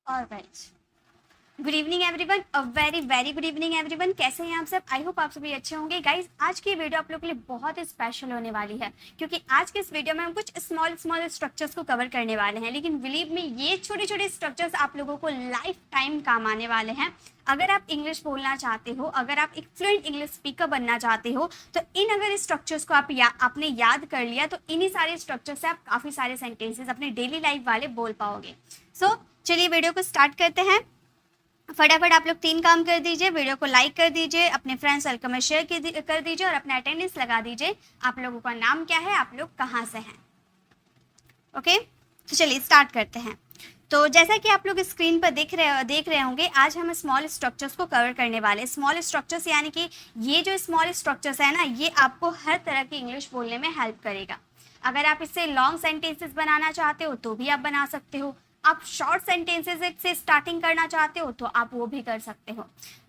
Alright, good evening everyone, a very very good evening everyone. कैसे हैं आप सब? आई होप आप सभी अच्छे होंगे। गाइज, आज की वीडियो आप लोगों के लिए बहुत ही स्पेशल होने वाली है, क्योंकि आज के इस वीडियो में हम कुछ स्मॉल स्मॉल स्ट्रक्चर्स को कवर करने वाले हैं। लेकिन बिलीव मी, ये छोटे छोटे स्ट्रक्चर्स आप लोगों को लाइफ टाइम काम आने वाले हैं। अगर आप इंग्लिश बोलना चाहते हो, अगर आप एक फ्लुएंट इंग्लिश स्पीकर बनना चाहते हो, तो इन अगर स्ट्रक्चर्स को आपने याद कर लिया, तो इन्हीं सारे स्ट्रक्चर से आप काफ़ी सारे सेंटेंसेस अपने डेली लाइफ वाले बोल पाओगे। सो चलिए वीडियो को स्टार्ट करते हैं। फटाफट आप लोग 3 काम कर दीजिए। वीडियो को लाइक कर दीजिए, अपने फ्रेंड सर्कल में शेयर कर दीजिए और अपना अटेंडेंस लगा दीजिए। आप लोगों का नाम क्या है, आप लोग कहाँ से हैं? ओके, तो चलिए स्टार्ट करते हैं। तो जैसा कि आप लोग स्क्रीन पर देख रहे होंगे, आज हम स्मॉल स्ट्रक्चर्स को कवर करने वाले हैं। स्मॉल स्ट्रक्चर्स यानी कि ये जो स्मॉल स्ट्रक्चर्स है ना, ये आपको हर तरह की इंग्लिश बोलने में हेल्प करेगा। अगर आप इससे लॉन्ग सेंटेंसेस बनाना चाहते हो तो भी आप बना सकते हो। आप शॉर्ट सेंटेंसेस से स्टार्टिंग करना चाहते हो तो आप वो भी कर सकते हो।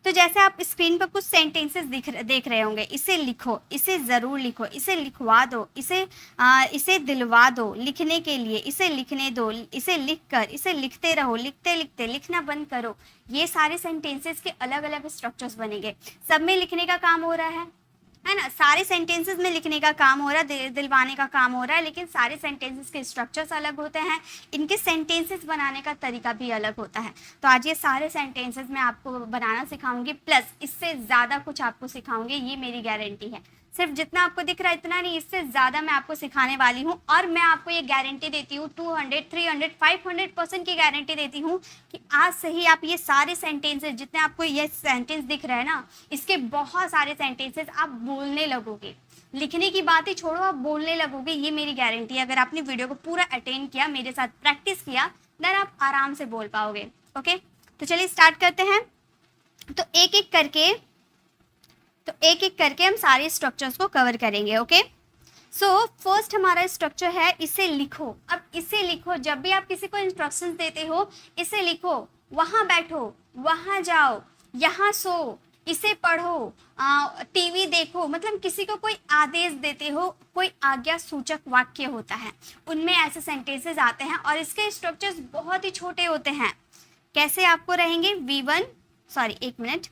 तो जैसे आप स्क्रीन पर कुछ सेंटेंसेस देख रहे होंगे, इसे लिखो, इसे ज़रूर लिखो, इसे लिखवा दो, इसे दिलवा दो, लिखने के लिए इसे लिखने दो, इसे लिखकर इसे लिखते रहो, लिखते लिखते लिखना बंद करो। ये सारे सेंटेंसेस के अलग अलग स्ट्रक्चर्स बनेंगे। सब में लिखने का काम हो रहा है ना, सारे सेंटेंसेस में लिखने का काम हो रहा है, दिलवाने का काम हो रहा है, लेकिन सारे सेंटेंसेस के स्ट्रक्चर्स अलग होते हैं, इनके सेंटेंसेस बनाने का तरीका भी अलग होता है। तो आज ये सारे सेंटेंसेस मैं आपको बनाना सिखाऊंगी, प्लस इससे ज़्यादा कुछ आपको सिखाऊंगी, ये मेरी गारंटी है। सिर्फ जितना आपको दिख रहा है इतना नहीं, इससे ज़्यादा मैं आपको सिखाने वाली हूँ। और मैं आपको ये गारंटी देती हूँ, 200, 300, 500% की गारंटी देती हूँ कि आज से ही आप ये सारे सेंटेंसेस, जितने आपको ये सेंटेंस दिख रहे हैं ना, इसके बहुत सारे सेंटेंसेस आप बोलने लगोगे। लिखने की बात ही छोड़ो, आप बोलने लगोगे, ये मेरी गारंटी है। अगर आपने वीडियो को पूरा अटेंड किया, मेरे साथ प्रैक्टिस किया, देन आप आराम से बोल पाओगे। ओके, तो चलिए स्टार्ट करते हैं। तो एक एक करके हम सारे स्ट्रक्चर्स को कवर करेंगे। ओके, सो फर्स्ट हमारा स्ट्रक्चर है इसे लिखो। अब इसे लिखो, जब भी आप किसी को इंस्ट्रक्शंस देते हो, इसे लिखो, वहाँ बैठो, वहाँ जाओ, यहाँ सो, इसे पढ़ो, टीवी देखो, मतलब किसी को कोई आदेश देते हो, कोई आज्ञा सूचक वाक्य होता है, उनमें ऐसे सेंटेंसेस आते हैं और इसके स्ट्रक्चर्स बहुत ही छोटे होते हैं। कैसे आपको रहेंगे? एक मिनट,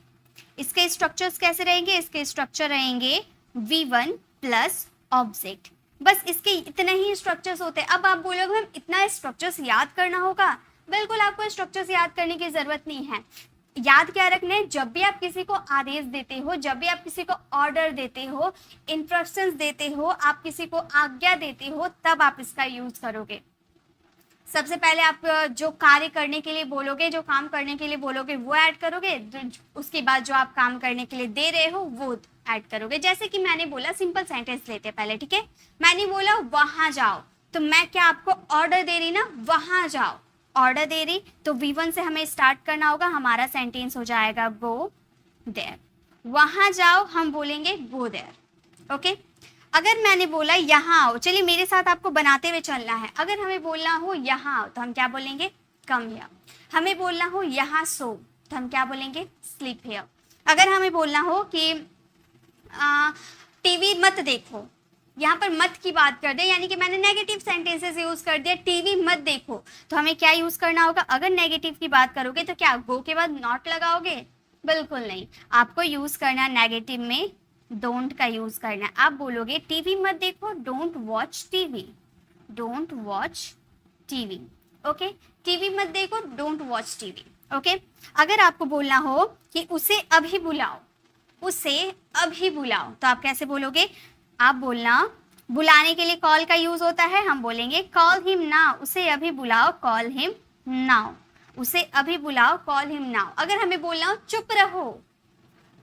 इसके स्ट्रक्चर्स कैसे रहेंगे? इसके स्ट्रक्चर रहेंगे V1 प्लस ऑब्जेक्ट। बस इसके इतने ही स्ट्रक्चर्स होते हैं। अब आप बोलोगे मैम इतना स्ट्रक्चर्स याद करना होगा? बिल्कुल, आपको स्ट्रक्चर्स याद करने की जरूरत नहीं है। याद क्या रखना है? जब भी आप किसी को आदेश देते हो, जब भी आप किसी को ऑर्डर देते हो, इंस्ट्रक्शंस देते हो, आप किसी को आज्ञा देते हो, तब आप इसका यूज करोगे। सबसे पहले आप जो कार्य करने के लिए बोलोगे, जो काम करने के लिए बोलोगे, वो ऐड करोगे। उसके बाद जो आप काम करने के लिए दे रहे हो वो ऐड करोगे। जैसे कि मैंने बोला, सिंपल सेंटेंस लेते पहले, ठीक है। मैंने बोला वहां जाओ, तो मैं क्या आपको ऑर्डर दे रही ना, वहां जाओ, ऑर्डर दे रही, तो V1 से हमें स्टार्ट करना होगा। हमारा सेंटेंस हो जाएगा गो देयर। वहां जाओ, हम बोलेंगे गो देयर। ओके, अगर मैंने बोला यहाँ आओ, चलिए मेरे साथ आपको बनाते हुए चलना है। अगर हमें बोलना हो यहाँ आओ, तो हम क्या बोलेंगे? Come here. हमें बोलना हो यहाँ सो, तो हम क्या बोलेंगे? Sleep here. अगर हमें बोलना हो कि टीवी मत देखो, यहाँ पर मत की बात कर दे, यानी कि मैंने नेगेटिव सेंटेंसेस यूज कर दिया, टीवी मत देखो, तो हमें क्या यूज करना होगा? अगर नेगेटिव की बात करोगे तो क्या गो के बाद नॉट लगाओगे? बिल्कुल नहीं, आपको यूज करना नेगेटिव में डोंट का यूज करना है। आप बोलोगे टीवी मत देखो, don't watch TV, don't watch TV. Okay, TV मत देखो, डोंट वॉच टीवी। ओके, अगर आपको बोलना हो कि उसे अभी बुलाओ, उसे अभी बुलाओ, तो आप कैसे बोलोगे? आप बोलना, बुलाने के लिए कॉल का यूज होता है, हम बोलेंगे कॉल हिम नाउ, उसे अभी बुलाओ, कॉल हिम नाउ, उसे अभी बुलाओ, कॉल हिम नाउ। अगर हमें बोलना हो चुप रहो,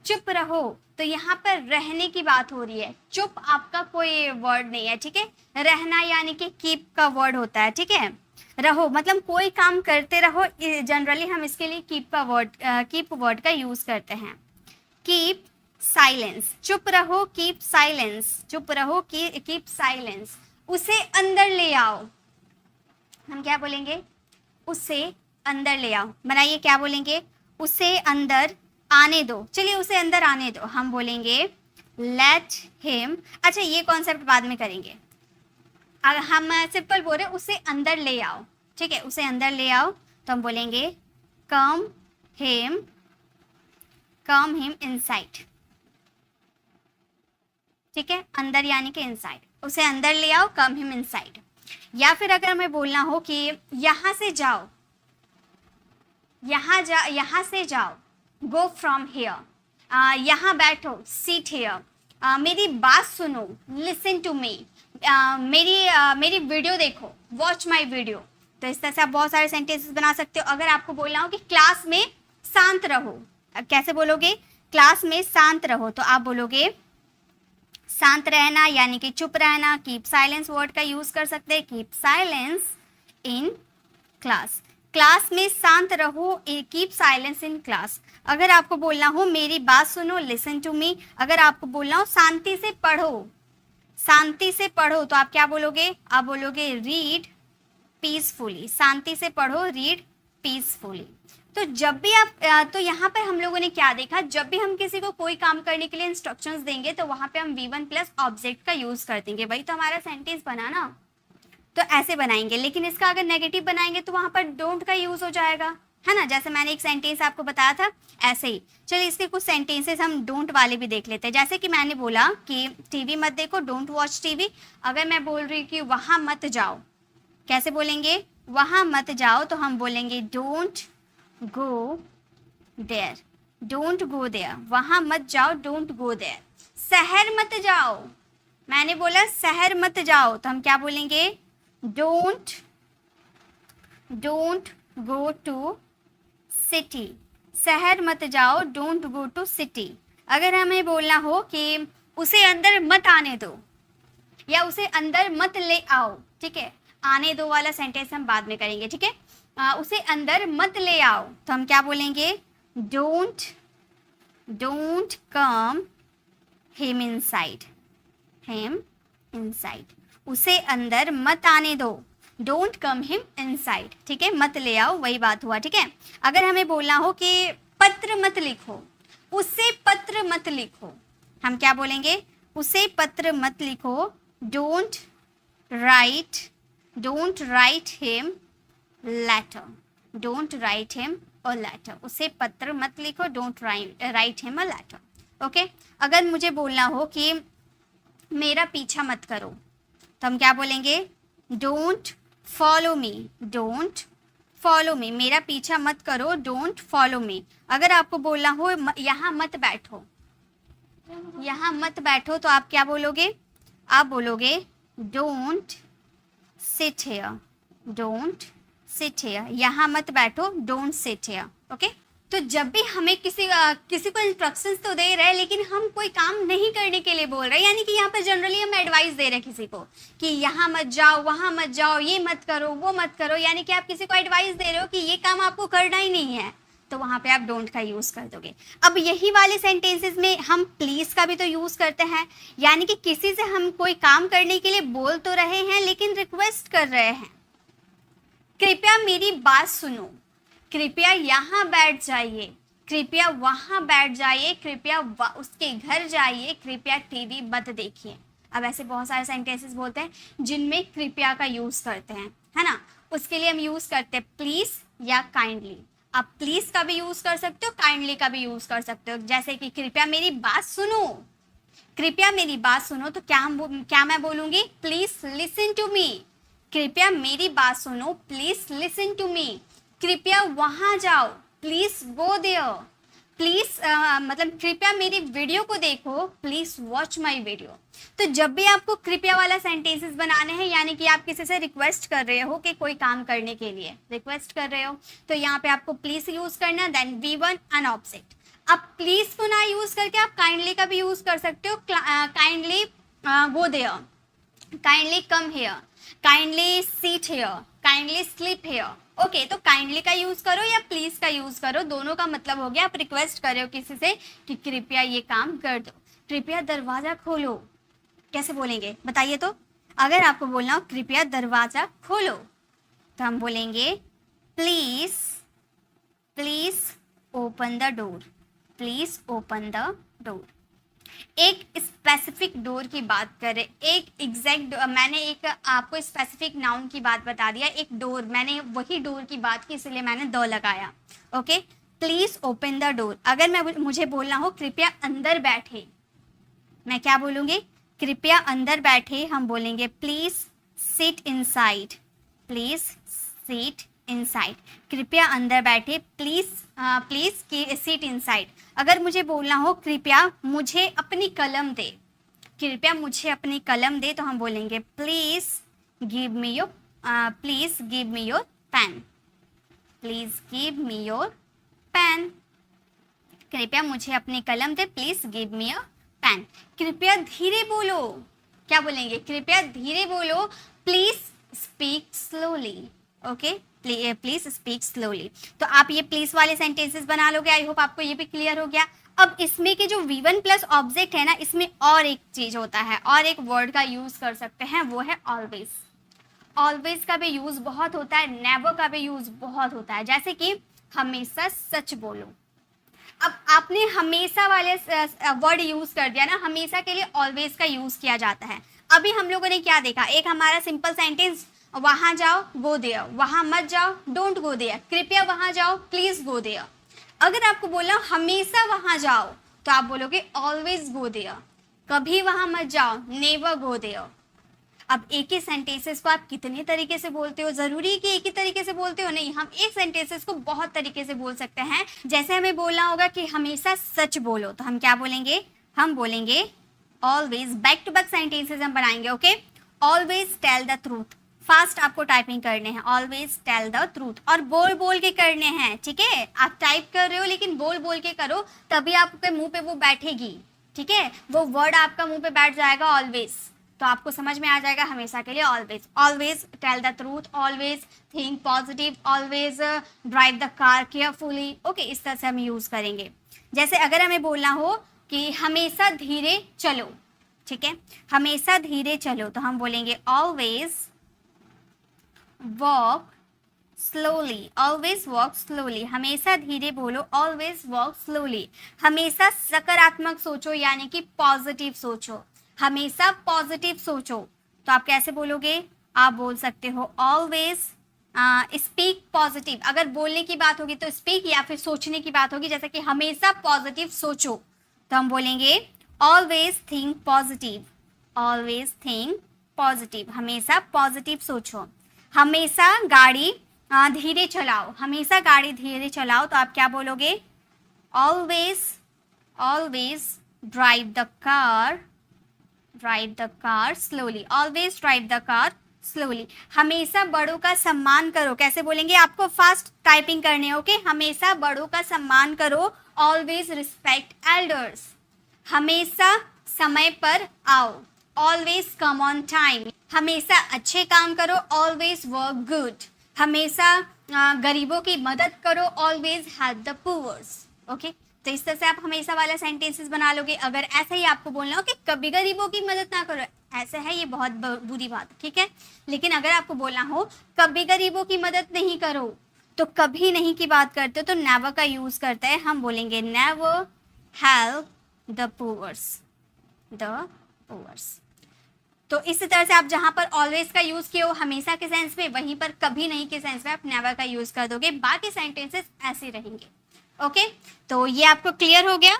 चुप रहो, तो यहाँ पर रहने की बात हो रही है, चुप आपका कोई वर्ड नहीं है, ठीक है। रहना यानी कि कीप का वर्ड होता है, ठीक है। रहो मतलब कोई काम करते रहो, जनरली हम इसके लिए कीप वर्ड का यूज करते हैं। कीप साइलेंस, चुप रहो, कीप साइलेंस, चुप रहो, कीप साइलेंस। उसे अंदर ले आओ, हम क्या बोलेंगे? उसे अंदर ले आओ। बनाइए, क्या बोलेंगे? उसे अंदर आने दो। चलिए उसे अंदर आने दो, हम बोलेंगे लेट हिम। अच्छा, ये कॉन्सेप्ट बाद में करेंगे। हम सिंपल बोल रहे उसे अंदर ले आओ, ठीक है। उसे अंदर ले आओ, तो हम बोलेंगे कम हिम इनसाइड, ठीक है, अंदर यानी कि इनसाइड, उसे अंदर ले आओ, कम हिम इनसाइड। या फिर अगर हमें बोलना हो कि यहां से जाओ, यहां से जाओ, गो फ्रॉम हियर, यहाँ बैठो, सीट हियर, मेरी बात सुनो, लिसन टू मी, मेरी वीडियो देखो, वॉच माई वीडियो। तो इस तरह से आप बहुत सारे सेंटेंसेस बना सकते हो। अगर आपको बोलना हो कि क्लास में शांत रहो, कैसे बोलोगे? क्लास में शांत रहो, तो आप बोलोगे शांत रहना यानी कि चुप रहना, कीप साइलेंस वर्ड का यूज कर सकते हैं, keep silence in class. Class में शांत रहो, कीप साइलेंस इन क्लास। अगर आपको बोलना हो मेरी बात सुनो, लिसन टू मी। अगर आपको बोलना हो शांति से पढ़ो, शांति से पढ़ो, तो आप क्या बोलोगे? आप बोलोगे रीड पीसफुली, शांति से पढ़ो, रीड पीसफुली। तो जब भी आप तो यहाँ पर हम लोगों ने क्या देखा, जब भी हम किसी को कोई काम करने के लिए इंस्ट्रक्शंस देंगे तो वहां पे हम V1 प्लस ऑब्जेक्ट का यूज कर देंगे, वही तो हमारा सेंटेंस बना ना। तो ऐसे बनाएंगे, लेकिन इसका अगर नेगेटिव बनाएंगे तो वहां पर डोंट का यूज हो जाएगा, है ना। जैसे मैंने एक सेंटेंस आपको बताया था ऐसे ही। चलिए इसके कुछ सेंटेंसेस हम डोंट वाले भी देख लेते हैं। जैसे कि मैंने बोला कि टीवी मत देखो, डोंट वॉच टीवी। अगर मैं बोल रही कि वहां मत जाओ, कैसे बोलेंगे? वहां मत जाओ, तो हम बोलेंगे don't go there, don't go there, वहां मत जाओ, डोंट गो देयर। शहर मत जाओ, मैंने बोला शहर मत जाओ, तो हम क्या बोलेंगे? डोंट गो टू सिटी, शहर मत जाओ, डोंट गो टू सिटी। अगर हमें बोलना हो कि उसे अंदर मत आने दो या उसे अंदर मत ले आओ, ठीक है, आने दो वाला सेंटेंस हम बाद में करेंगे, ठीक है। उसे अंदर मत ले आओ, तो हम क्या बोलेंगे? डोंट कम हिम इनसाइड, उसे अंदर मत आने दो, डोंट कम हिम इनसाइड, ठीक है, मत ले आओ, वही बात हुआ, ठीक है। अगर हमें बोलना हो कि पत्र मत लिखो, उसे पत्र मत लिखो, हम क्या बोलेंगे? उसे पत्र मत लिखो, don't write him letter, don't write him a letter, उसे पत्र मत लिखो, don't write him a letter. Okay. अगर मुझे बोलना हो कि मेरा पीछा मत करो, तो हम क्या बोलेंगे? डोंट फॉलो मी, मेरा पीछा मत करो, डोंट फॉलो मी। अगर आपको बोलना हो यहाँ मत बैठो, तो आप क्या बोलोगे? आप बोलोगे डोंट सिट हियर, यहाँ मत बैठो, डोंट सिट हियर। ओके। तो जब भी हमें किसी को इंस्ट्रक्शंस तो दे रहे हैं, लेकिन हम कोई काम नहीं करने के लिए बोल रहे हैं, यानी कि यहाँ पर जनरली हम एडवाइस दे रहे हैं किसी को कि यहाँ मत जाओ, वहाँ मत जाओ, ये मत करो, वो मत करो, यानी कि आप किसी को एडवाइस दे रहे हो कि ये काम आपको करना ही नहीं है, तो वहाँ पे आप डोंट का यूज़ कर दोगे। अब यही वाले सेंटेंसेस में हम प्लीज़ का भी तो यूज़ करते हैं, यानी कि किसी से हम कोई काम करने के लिए बोल तो रहे हैं लेकिन रिक्वेस्ट कर रहे हैं। कृपया मेरी बात सुनो, कृपया यहाँ बैठ जाइए, कृपया वहाँ बैठ जाइए, कृपया उसके घर जाइए, कृपया टीवी मत देखिए। अब ऐसे बहुत सारे सेंटेंसेस बोलते हैं जिनमें कृपया का यूज़ करते हैं, है ना। उसके लिए हम यूज़ करते हैं प्लीज़ या काइंडली। आप प्लीज़ का भी यूज़ कर सकते हो, काइंडली का भी यूज़ कर सकते हो। जैसे कि कृपया मेरी बात सुनो, कृपया मेरी बात सुनो, तो क्या मैं बोलूँगी? प्लीज़ लिसन टू मी, कृपया मेरी बात सुनो, प्लीज़ लिसन टू मी। कृपया वहाँ जाओ, प्लीज़ गो देयर, प्लीज़ मतलब कृपया मेरी वीडियो को देखो, प्लीज़ वॉच माई वीडियो। तो जब भी आपको कृपया वाला सेंटेंसेस बनाने हैं, यानी कि आप किसी से रिक्वेस्ट कर रहे हो कि कोई काम करने के लिए रिक्वेस्ट कर रहे हो, तो यहाँ पे आपको प्लीज़ यूज़ करना, देन V1 एन ऑब्जेक्ट। अब प्लीज़ को ना यूज़ करके आप काइंडली का भी यूज़ कर सकते हो, kindly go there, kindly come here, kindly sit here, kindly sleep here. Okay, तो काइंडली का यूज करो या प्लीज का यूज करो, दोनों का मतलब हो गया आप रिक्वेस्ट कर रहे हो किसी से कि कृपया ये काम कर दो। कृपया दरवाजा खोलो, कैसे बोलेंगे बताइए तो? अगर आपको बोलना हो कृपया दरवाजा खोलो, तो हम बोलेंगे please open the door, please open the door. एक स्पेसिफिक डोर की बात करें, एक एग्जैक्ट, मैंने एक आपको स्पेसिफिक नाउन की बात बता दिया, एक डोर, मैंने वही डोर की बात की इसलिए मैंने द लगाया। Okay, please open the door. अगर मुझे बोलना हो कृपया अंदर बैठे, मैं क्या बोलूंगी? कृपया अंदर बैठे, हम बोलेंगे please sit inside, please sit inside. कृपया अंदर बैठे, प्लीज प्लीज सिट इनसाइड। अगर मुझे बोलना हो कृपया मुझे अपनी कलम दे, कृपया मुझे अपनी कलम दे, तो हम बोलेंगे please give me your pen, please give me your pen. कृपया मुझे अपनी कलम दे, please give me your pen. कृपया धीरे बोलो, क्या बोलेंगे? कृपया धीरे बोलो, please speak slowly. Okay, please speak slowly. तो आप ये प्लीज वाले सेंटेंसेस बना लोगे। आई होप आपको ये भी क्लियर हो गया। अब इसमें के जो V1 प्लस ऑब्जेक्ट है ना, इसमें और एक चीज होता है, और एक वर्ड का यूज कर सकते हैं, वो है ऑलवेज। ऑलवेज का भी यूज बहुत होता है, नेवर का भी यूज बहुत होता है। जैसे कि हमेशा सच बोलो। अब आपने हमेशा वाले वर्ड यूज कर दिया ना, हमेशा के लिए ऑलवेज का यूज किया जाता है। अभी हम लोगों ने क्या देखा? एक हमारा सिंपल सेंटेंस, वहां जाओ, गो देयर, वहां मत जाओ, डोंट गो देयर, कृपया वहां जाओ, प्लीज गो देयर। अगर आपको बोलना हमेशा वहां जाओ, तो आप बोलोगे ऑलवेज गो देयर। कभी वहां मत जाओ, नेवर गो देयर। अब एक ही सेंटेंसेस को आप कितने तरीके से बोलते हो? जरूरी है कि एक ही तरीके से बोलते हो? नहीं, हम एक सेंटेंसेस को बहुत तरीके से बोल सकते हैं। जैसे हमें बोलना होगा कि हमेशा सच बोलो, तो हम क्या बोलेंगे? हम बोलेंगे always. Back to back sentences हम बनाएंगे। Okay, always tell the truth. Fast आपको टाइपिंग करने हैं, ऑलवेज टेल द ट्रूथ, और बोल बोल के करने हैं। ठीक है, आप टाइप कर रहे हो लेकिन बोल बोल के करो, तभी आपके मुंह पे वो बैठेगी। ठीक है, वो वर्ड आपका मुंह पे बैठ जाएगा ऑलवेज, तो आपको समझ में आ जाएगा हमेशा के लिए always. Always tell the truth, always think positive, always drive the car carefully. Okay, इस तरह से हम यूज करेंगे। जैसे अगर हमें बोलना हो कि हमेशा धीरे चलो, ठीक है, हमेशा धीरे चलो, तो हम बोलेंगे always walk slowly, always walk slowly. हमेशा धीरे बोलो, ऑलवेज वॉक स्लोली। हमेशा सकारात्मक सोचो, यानी कि पॉजिटिव सोचो, हमेशा पॉजिटिव सोचो। तो आप कैसे बोलोगे? आप बोल सकते हो ऑलवेज स्पीक पॉजिटिव। अगर बोलने की बात होगी तो स्पीक, या फिर सोचने की बात होगी, जैसे कि हमेशा पॉजिटिव सोचो, तो हम बोलेंगे always think positive, always think positive. हमेशा पॉजिटिव सोचो। हमेशा गाड़ी धीरे चलाओ, हमेशा गाड़ी धीरे चलाओ, तो आप क्या बोलोगे? Always drive the car slowly, always drive the car slowly. हमेशा बड़ों का सम्मान करो, कैसे बोलेंगे? आपको फास्ट टाइपिंग करने, ओके। हमेशा बड़ों का सम्मान करो, ऑलवेज रिस्पेक्ट एल्डर्स। हमेशा समय पर आओ, ऑलवेज कम ऑन टाइम। हमेशा अच्छे काम करो, ऑलवेज वर्क गुड। हमेशा गरीबों की मदद करो, always help the poors. Okay, तो इस तरह से आप हमेशा वाला सेंटेंसेस बना लोगे। अगर ऐसा ही आपको बोलना हो कि कभी गरीबों की मदद ना करो, ऐसा है, ये बहुत बुरी बात, ठीक है। लेकिन अगर आपको बोलना हो कभी गरीबों की मदद नहीं करो, तो कभी नहीं की बात करते हो तो नेवर का यूज करते हैं, हम बोलेंगे नेवर हेल्प द पुअर्स, तो इस तरह से आप जहां पर ऑलवेज का यूज किए हो हमेशा के सेंस में, वहीं पर कभी नहीं के सेंस में आप नेवर का यूज कर दोगे। बाकी सेंटेंसेस ऐसे रहेंगे। ओके, तो ये आपको क्लियर हो गया?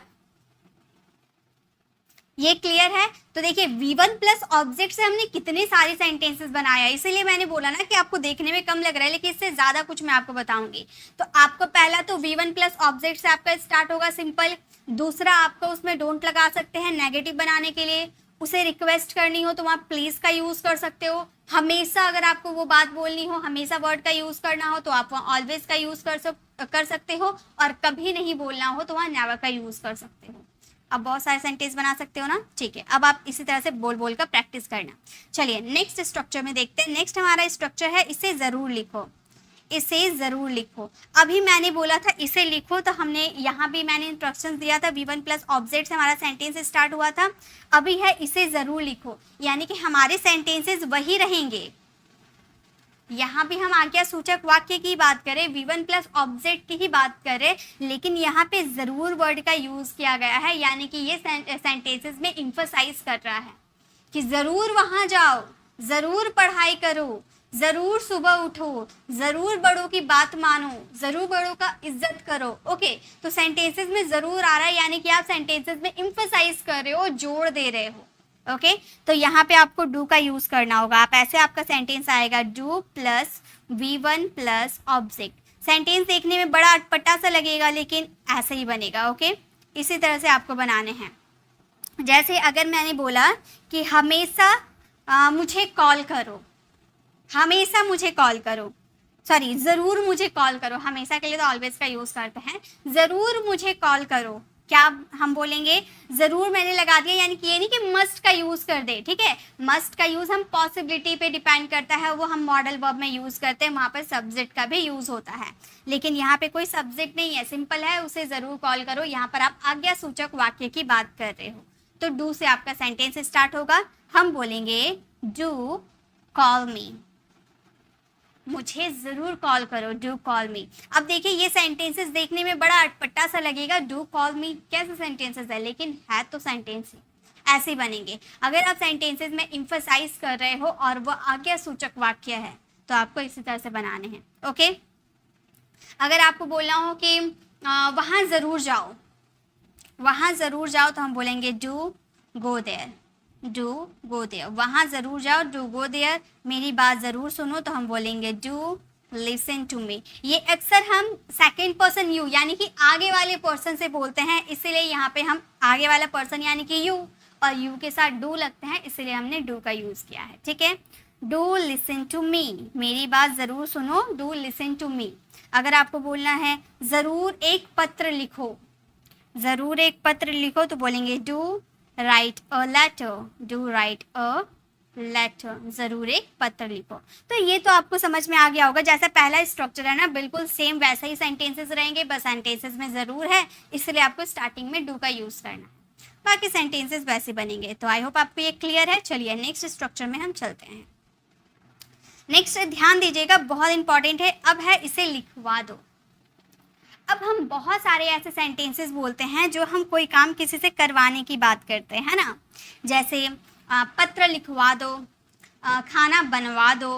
ये क्लियर है? तो देखिए V1 प्लस ऑब्जेक्ट से हमने कितने सारे सेंटेंसेस बनाया, इसीलिए मैंने बोला ना कि आपको देखने में कम लग रहा है, लेकिन इससे ज्यादा कुछ मैं आपको बताऊंगी। तो आपको पहला तो V1 प्लस ऑब्जेक्ट से आपका स्टार्ट होगा सिंपल। दूसरा आपको उसमें डोंट लगा सकते हैं नेगेटिव बनाने के लिए। उसे रिक्वेस्ट करनी हो तो वहाँ प्लीज का यूज कर सकते हो। हमेशा अगर आपको वो बात बोलनी हो, हमेशा वर्ड का यूज करना हो, तो आप वहाँ ऑलवेज का यूज कर सकते हो, और कभी नहीं बोलना हो तो वहाँ नेवर का यूज कर सकते हो। अब बहुत सारे सेंटेंस बना सकते हो ना, ठीक है। अब आप इसी तरह से बोल बोल कर प्रैक्टिस करना। चलिए नेक्स्ट स्ट्रक्चर में देखते हैं। नेक्स्ट हमारा स्ट्रक्चर है इसे जरूर लिखो, इसे जरूर लिखो। अभी मैंने बोला था इसे लिखो, तो हमने यहाँ भी मैंने इंस्ट्रक्शंस दिया था, V1 प्लस ऑब्जेक्ट से हमारा सेंटेंस स्टार्ट हुआ था। अभी है इसे जरूर लिखो, यानी कि हमारे सेंटेंसेस वही रहेंगे, यहाँ भी हम आज्ञा सूचक वाक्य की बात करें, V1 प्लस ऑब्जेक्ट की ही बात करें, लेकिन यहाँ पे जरूर वर्ड का यूज किया गया है, यानी कि ये सेंटेंसेस में इम्फसाइज कर रहा है कि जरूर वहां जाओ, जरूर पढ़ाई करो, जरूर सुबह उठो, जरूर बड़ों की बात मानो, जरूर बड़ों का इज्जत करो। ओके, तो सेंटेंसेस में जरूर आ रहा है, यानी कि आप सेंटेंसेस में इम्फसाइज कर रहे हो, जोड़ दे रहे हो। ओके, तो यहाँ पे आपको डू का यूज करना होगा। आप ऐसे आपका सेंटेंस आएगा, do plus V1 plus object. Sentence देखने में बड़ा अटपटा सा लगेगा, लेकिन ऐसे ही बनेगा। ओके, इसी तरह से आपको बनाने हैं। जैसे अगर मैंने बोला कि हमेशा मुझे कॉल करो, हमेशा मुझे कॉल करो, सॉरी जरूर मुझे कॉल करो, हमेशा के लिए तो ऑलवेज का यूज करते हैं, जरूर मुझे कॉल करो। क्या हम बोलेंगे, जरूर मैंने लगा दिया, यानी कि ये नहीं कि मस्ट का यूज कर दे। ठीक है, मस्ट का यूज हम पॉसिबिलिटी पे डिपेंड करता है, वो हम मॉडल वर्ब में यूज करते हैं, वहां पर सब्जेक्ट का भी यूज होता है, लेकिन यहाँ पे कोई सब्जेक्ट नहीं है, सिंपल है, उसे जरूर कॉल करो। यहाँ पर आप आज्ञा सूचक वाक्य की बात कर रहे हो, तो डू से आपका सेंटेंस स्टार्ट होगा। हम बोलेंगे डू कॉल मी, मुझे जरूर कॉल करो, डू कॉल मी। अब देखिए ये सेंटेंसेस देखने में बड़ा अटपटा सा लगेगा, डू कॉल मी कैसे सेंटेंसेस है, लेकिन है तो सेंटेंस ही, ऐसे बनेंगे। अगर आप सेंटेंसेस में इम्फसाइज कर रहे हो और वो आज्ञा सूचक वाक्य है, तो आपको इसी तरह से बनाने हैं। ओके, अगर आपको बोलना हो कि वहां जरूर जाओ, वहां जरूर जाओ, तो हम बोलेंगे do go there, do go there. वहां जरूर जाओ, डू गो देयर। मेरी बात जरूर सुनो, तो हम बोलेंगे डू लिसन टू मी। ये अक्सर हम सेकेंड पर्सन यू यानी कि आगे वाले पर्सन से बोलते हैं, इसीलिए यहाँ पे हम आगे वाला पर्सन यानी कि यू और यू के साथ डू लगते हैं, इसलिए हमने डू का यूज किया है। ठीक है, डू लिसन टू मी, मेरी बात जरूर सुनो, डू लिसन टू मी। अगर आपको बोलना है जरूर एक पत्र लिखो, जरूर एक पत्र लिखो, तो बोलेंगे do write a letter, do write a letter, जरूर एक पत्र लिखो। तो ये तो आपको समझ में आ गया होगा, जैसा पहला स्ट्रक्चर है ना, बिल्कुल सेम वैसा ही सेंटेंसेस रहेंगे, बस सेंटेंसेस में जरूर है, इसलिए आपको स्टार्टिंग में डू का यूज करना है, बाकी सेंटेंसेस वैसे बनेंगे। तो आई होप आपको ये क्लियर है। चलिए नेक्स्ट स्ट्रक्चर में हम चलते हैं। नेक्स्ट ध्यान दीजिएगा, बहुत इंपॉर्टेंट है, अब है इसे लिखवा दो। अब हम बहुत सारे ऐसे सेंटेंसेस बोलते हैं जो हम कोई काम किसी से करवाने की बात करते हैं ना, जैसे पत्र लिखवा दो, खाना बनवा दो,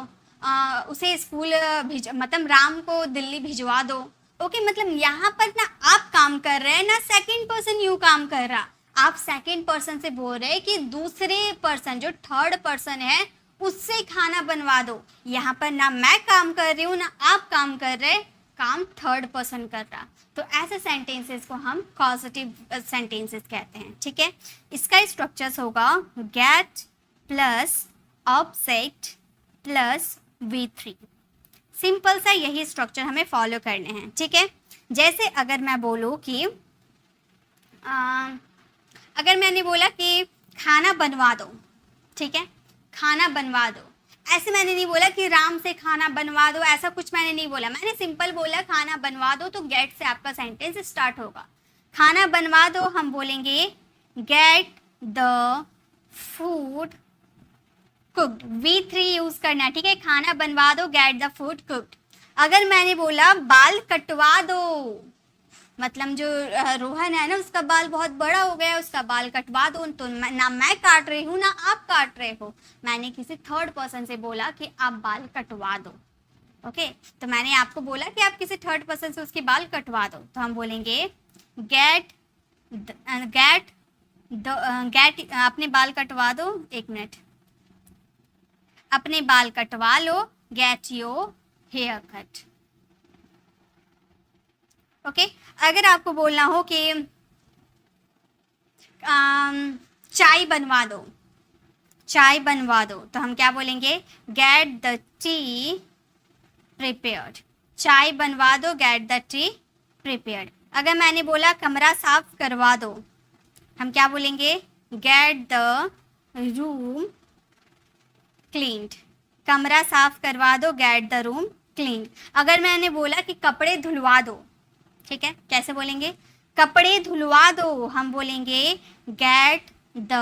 उसे स्कूल मतलब राम को दिल्ली भिजवा दो। ओके, मतलब यहाँ पर ना आप काम कर रहे हैं, ना सेकंड पर्सन यू काम कर रहा, आप सेकंड पर्सन से बोल रहे हैं कि दूसरे पर्सन जो थर्ड पर्सन है उससे खाना बनवा दो। यहाँ पर ना मैं काम कर रही हूँ ना आप काम कर रहे, काम थर्ड पर्सन कर रहा, तो ऐसे सेंटेंसेस को हम कॉजेटिव सेंटेंसेस कहते हैं। ठीक है, इसका स्ट्रक्चर्स होगा gate plus object plus V3। Simple सा यही स्ट्रक्चर हमें फॉलो करने हैं। ठीक है, जैसे अगर मैं बोलूँ कि अगर मैंने बोला कि खाना बनवा दो, ठीक है, खाना बनवा दो, ऐसे मैंने नहीं बोला कि राम से खाना बनवा दो, ऐसा कुछ मैंने नहीं बोला, मैंने सिंपल बोला खाना बनवा दो, तो गेट से आपका सेंटेंस स्टार्ट होगा। खाना बनवा दो, हम बोलेंगे get the food cooked, V3 use करना है। ठीक है, खाना बनवा दो, गेट द फूड कुक्ड। अगर मैंने बोला बाल कटवा दो, मतलब जो रोहन है ना उसका बाल बहुत बड़ा हो गया, उसका बाल कटवा दो, तो ना मैं काट रही हूँ ना आप काट रहे हो, मैंने किसी थर्ड पर्सन से बोला कि आप बाल कटवा दो। ओके, तो मैंने आपको बोला कि आप किसी थर्ड पर्सन से उसके बाल कटवा दो, तो हम बोलेंगे गेट अपने बाल कटवा दो, एक मिनट, अपने बाल कटवा लो, get your hair cut. Okay, अगर आपको बोलना हो कि चाय बनवा दो, चाय बनवा दो, तो हम क्या बोलेंगे गेट द टी प्रिपेयर्ड, चाय बनवा दो, गेट द टी प्रिपेयर्ड। अगर मैंने बोला कमरा साफ करवा दो, हम क्या बोलेंगे गेट द रूम क्लीन्ड, कमरा साफ करवा दो, गेट द रूम क्लीन्ड। अगर मैंने बोला कि कपड़े धुलवा दो, ठीक है, कैसे बोलेंगे कपड़े धुलवा दो, हम बोलेंगे गेट द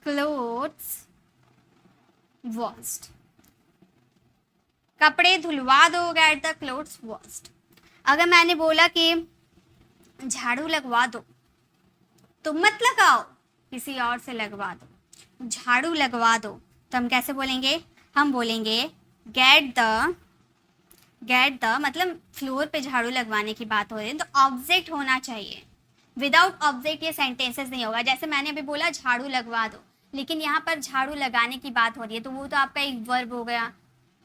क्लोथ्स वॉश्ड। कपड़े धुलवा दो, गेट द क्लोथ्स वॉश्ड। अगर मैंने बोला कि झाड़ू लगवा दो तो मत लगाओ, किसी और से लगवा दो। झाड़ू लगवा दो तो हम कैसे बोलेंगे? हम बोलेंगे गेट द मतलब फ्लोर पे झाड़ू लगवाने की बात हो रही है तो ऑब्जेक्ट होना चाहिए। विदाउट ऑब्जेक्ट ये सेंटेंसेस नहीं होगा। जैसे मैंने अभी बोला झाड़ू लगवा दो, लेकिन यहाँ पर झाड़ू लगाने की बात हो रही है तो वो तो आपका एक वर्ब हो गया,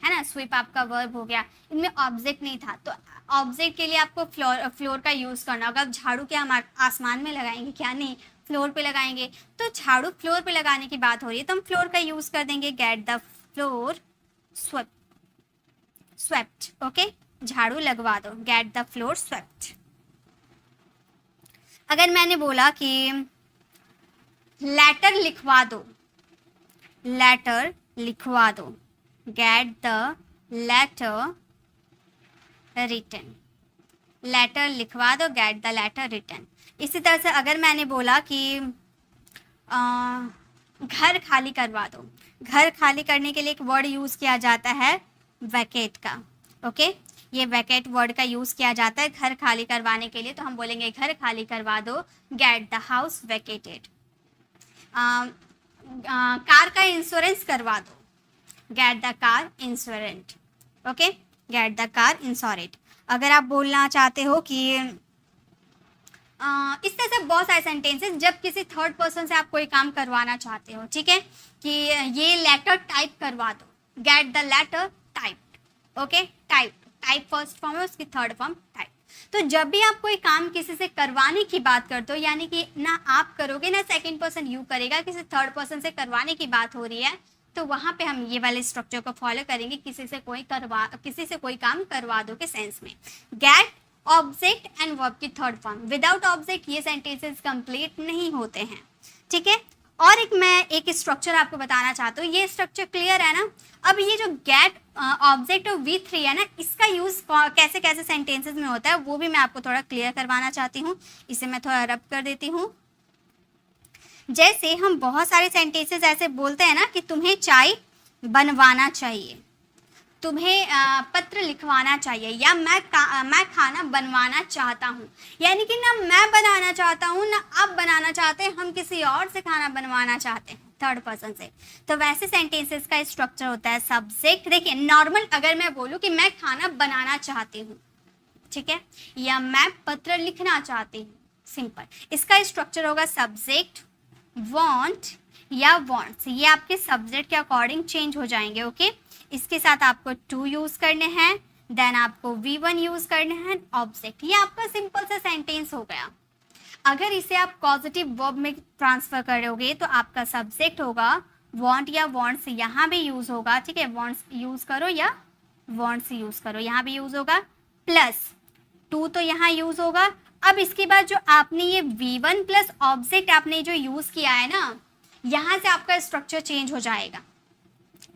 है ना, स्वीप आपका वर्ब हो गया, इनमें ऑब्जेक्ट नहीं था। तो ऑब्जेक्ट के लिए आपको फ्लोर का यूज़ करना होगा। अब झाड़ू क्या हम आसमान में लगाएंगे? क्या नहीं, फ्लोर पे लगाएंगे। तो झाड़ू फ्लोर पे लगाने की बात हो रही है तो हम फ्लोर का यूज़ कर देंगे, get the floor swept. Okay, झाड़ू लगवा दो, गेट द फ्लोर स्वेप्ट। अगर मैंने बोला कि लेटर लिखवा दो, लेटर लिखवा दो, get the letter written. Letter लिखवा दो, गेट द लेटर रिटन। इसी तरह से अगर मैंने बोला कि घर खाली करवा दो, घर खाली करने के लिए एक वर्ड यूज़ किया जाता है वैकेट का। ओके, ये वैकेट वर्ड का यूज़ किया जाता है घर खाली करवाने के लिए, तो हम बोलेंगे घर खाली करवा दो, get the house vacated. Car का इंश्योरेंस करवा दो, get the car insurance. Okay, get the car insurance. अगर आप बोलना चाहते हो कि इस तरह से बहुत सारे सेंटेंसेस जब किसी थर्ड पर्सन से आप कोई काम करवाना चाहते हो, ठीक है, कि ये लेटर टाइप करवा दो, get the letter typed. Okay, type first form है, उसकी थर्ड फॉर्म टाइप। तो जब भी आप कोई काम किसी से करवाने की बात करते हो, यानी कि ना आप करोगे ना सेकंड पर्सन यू करेगा, किसी थर्ड पर्सन से करवाने की बात हो रही है, तो वहाँ पे हम ये वाले स्ट्रक्चर को फॉलो करेंगे, किसी से कोई काम करवा दो के सेंस में। गेट ऑब्जेक्ट एंड वर्ब की थर्ड फॉर्म। विदाउट ऑब्जेक्ट ये सेंटेंसेस कंप्लीट नहीं होते हैं, ठीक है। और मैं एक स्ट्रक्चर आपको बताना चाहता हूँ, ये स्ट्रक्चर क्लियर है ना। अब ये जो गेट ऑब्जेक्ट और V3 है ना, इसका यूज कैसे कैसे सेंटेंसेस में होता है वो भी मैं आपको थोड़ा क्लियर करवाना चाहती हूँ। इसे मैं थोड़ा रब कर देती हूँ। जैसे हम बहुत सारे सेंटेंसेस ऐसे बोलते हैं ना कि तुम्हें चाय बनवाना चाहिए, तुम्हें पत्र लिखवाना चाहिए, या मैं खाना बनवाना चाहता हूँ। यानी कि ना मैं बनाना चाहता हूँ ना आप बनाना चाहते हैं, हम किसी और से खाना बनवाना चाहते हैं थर्ड पर्सन से। तो वैसे सेंटेंसेस का स्ट्रक्चर होता है सब्जेक्ट। देखिए नॉर्मल अगर मैं बोलूँ कि मैं खाना बनाना चाहती हूँ, ठीक है, या मैं पत्र लिखना चाहती हूँ, सिंपल, इसका स्ट्रक्चर होगा सब्जेक्ट, वांट या वांट्स। ये आपके सब्जेक्ट के अकॉर्डिंग चेंज हो जाएंगे। ओके, इसके साथ आपको टू यूज करने हैं, देन आपको V1 यूज करने हैं, ऑब्जेक्ट। ये आपका सिंपल सा सेंटेंस हो गया। अगर इसे आप पॉजिटिव वर्ब में ट्रांसफर करोगे तो आपका सब्जेक्ट होगा वांट या वांट्स, यहाँ भी यूज होगा, ठीक है, वांट्स यूज करो या वांट्स यूज करो, यहाँ भी यूज होगा, प्लस टू तो यहाँ यूज होगा। अब इसके बाद जो आपने ये V1 प्लस ऑब्जेक्ट आपने जो यूज किया है ना, यहाँ से आपका स्ट्रक्चर चेंज हो जाएगा।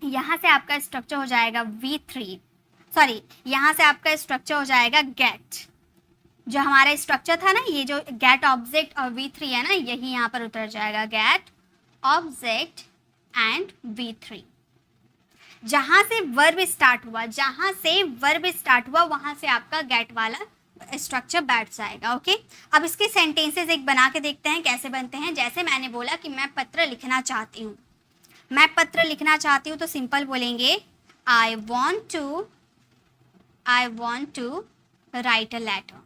यहाँ से आपका स्ट्रक्चर हो जाएगा V3, सॉरी, यहाँ से आपका स्ट्रक्चर हो जाएगा गेट। जो हमारा स्ट्रक्चर था ना, ये जो गेट ऑब्जेक्ट और V3 है ना, यही यहाँ पर उतर जाएगा, गेट ऑब्जेक्ट एंड V3। जहाँ से वर्ब स्टार्ट हुआ, वहाँ से आपका गेट वाला स्ट्रक्चर बैठ जाएगा। ओके, अब इसके सेंटेंसेस एक बना के देखते हैं कैसे बनते हैं। जैसे मैंने बोला कि मैं पत्र लिखना चाहती हूँ, तो सिंपल बोलेंगे I want to write a letter।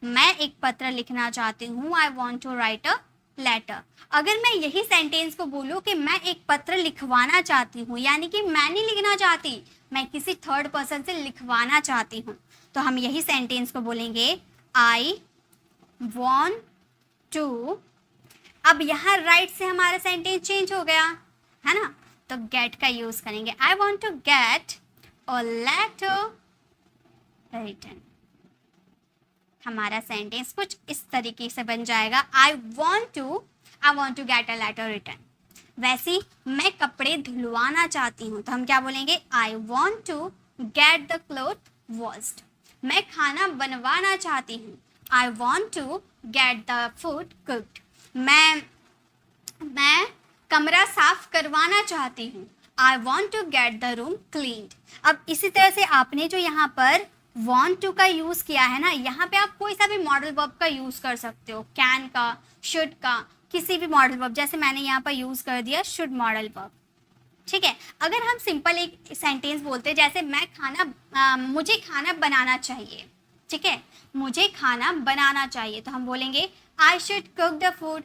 मैं एक पत्र लिखना चाहती हूँ, I want to write a letter। अगर मैं यही सेंटेंस को बोलूँ कि मैं एक पत्र लिखवाना चाहती हूँ, यानी कि मैं नहीं लिखना चाहती, मैं किसी थर्ड पर्सन से लिखवाना चाहती हूँ, तो हम यही सेंटेंस को बोलेंगे I want to। अब यहाँ राइट से हमारा सेंटेंस चेंज हो गया है ना, तो गेट का यूज करेंगे, I want to get a letter written। हमारा सेंटेंस कुछ इस तरीके से बन जाएगा, I want to get a letter written। वैसे मैं कपड़े धुलवाना चाहती हूँ, तो हम क्या बोलेंगे, I want to get the cloth washed। मैं खाना बनवाना चाहती हूँ, I want to get the food cooked। मैं कमरा साफ करवाना चाहती हूँ, I want to get the room cleaned. अब इसी तरह से आपने जो यहाँ पर want to का यूज किया है ना, यहाँ पे आप कोई सा भी मॉडल वर्ब का यूज कर सकते हो, कैन का, शुड का, किसी भी मॉडल वर्ब, जैसे मैंने यहाँ पर यूज कर दिया शुड मॉडल वर्ब। ठीक है, अगर हम सिंपल एक सेंटेंस बोलते हैं जैसे मुझे खाना बनाना चाहिए, ठीक है, मुझे खाना बनाना चाहिए, तो हम बोलेंगे I should cook the food.